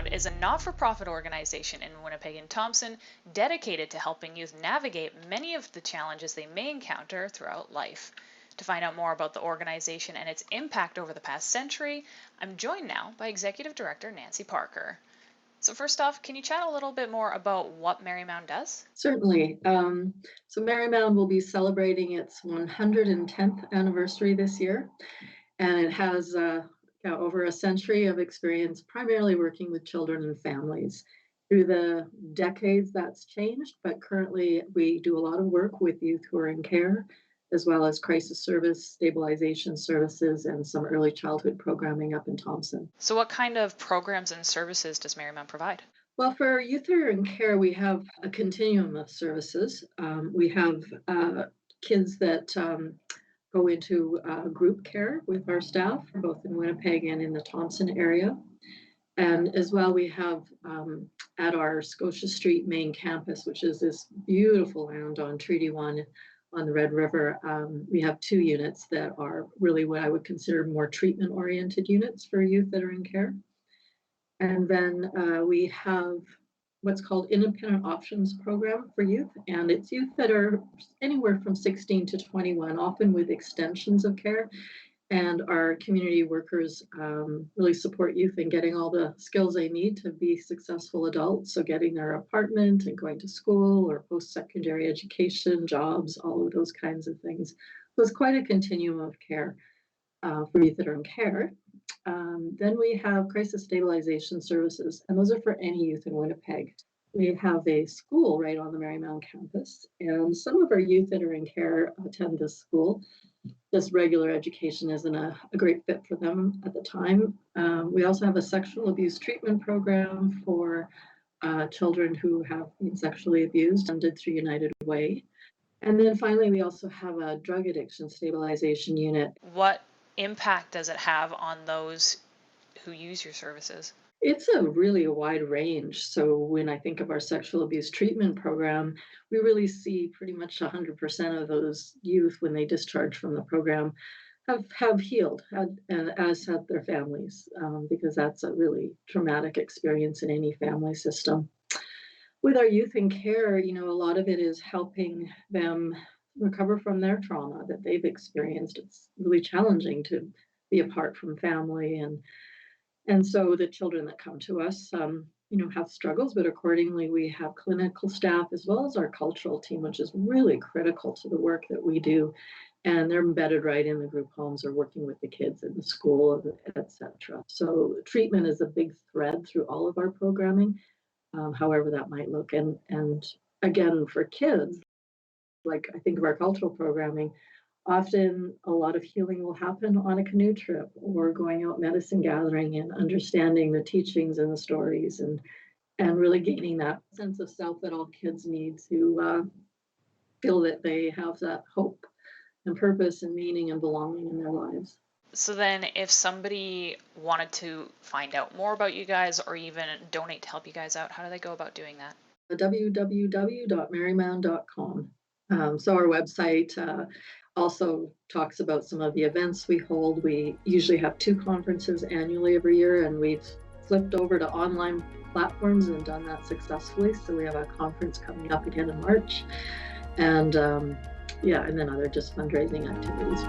Marymound is a not-for-profit organization in Winnipeg and Thompson dedicated to helping youth navigate many of the challenges they may encounter throughout life. To find out more about the organization and its impact over the past century, I'm joined now by Executive Director Nancy Parker. So first off, can you chat a little bit more about what Marymound does? Certainly. So Marymound will be celebrating its 110th anniversary this year, and it has over a century of experience primarily working with children and families. Through the decades, that's changed, but currently we do a lot of work with youth who are in care, as well as crisis service, stabilization services, and some early childhood programming up in Thompson. So what kind of programs and services does Marymound provide? Well, for youth who are in care, we have a continuum of services. We have kids that go into group care with our staff, both in Winnipeg and in the Thompson area. And as well, we have at our Scotia Street main campus, which is this beautiful land on Treaty 1 on the Red River, we have two units that are really what I would consider more treatment-oriented units for youth that are in care. And then we have what's called Independent Options Program for youth. And it's youth that are anywhere from 16 to 21, often with extensions of care. And our community workers really support youth in getting all the skills they need to be successful adults. So getting their apartment and going to school or post-secondary education, jobs, all of those kinds of things. So it's quite a continuum of care for youth that are in care. Then we have crisis stabilization services, and those are for any youth in Winnipeg. We have a school right on the Marymound campus, and some of our youth that are in care attend this school. This regular education isn't a great fit for them at the time. We also have a sexual abuse treatment program for children who have been sexually abused funded through United Way. And then finally, we also have a drug addiction stabilization unit. What impact does it have on those who use your services? It's really a wide range. So when I think of our sexual abuse treatment program, we really see pretty much 100% of those youth when they discharge from the program have healed, and as have their families, because that's a really traumatic experience in any family system. With our youth in care, a lot of it is helping them recover from their trauma that they've experienced. It's really challenging to be apart from family, and so the children that come to us, have struggles, but accordingly we have clinical staff as well as our cultural team, which is really critical to the work that we do. And they're embedded right in the group homes or working with the kids in the school, etc. So treatment is a big thread through all of our programming, however that might look. And again, for kids, like I think of our cultural programming, often a lot of healing will happen on a canoe trip or going out medicine gathering and understanding the teachings and the stories and really gaining that sense of self that all kids need to feel that they have that hope and purpose and meaning and belonging in their lives. So then if somebody wanted to find out more about you guys or even donate to help you guys out, how do they go about doing that? www.marymound.com. So our website also talks about some of the events we hold. We usually have 2 conferences annually every year, and we've flipped over to online platforms and done that successfully. So we have a conference coming up again in March, and and then other just fundraising activities.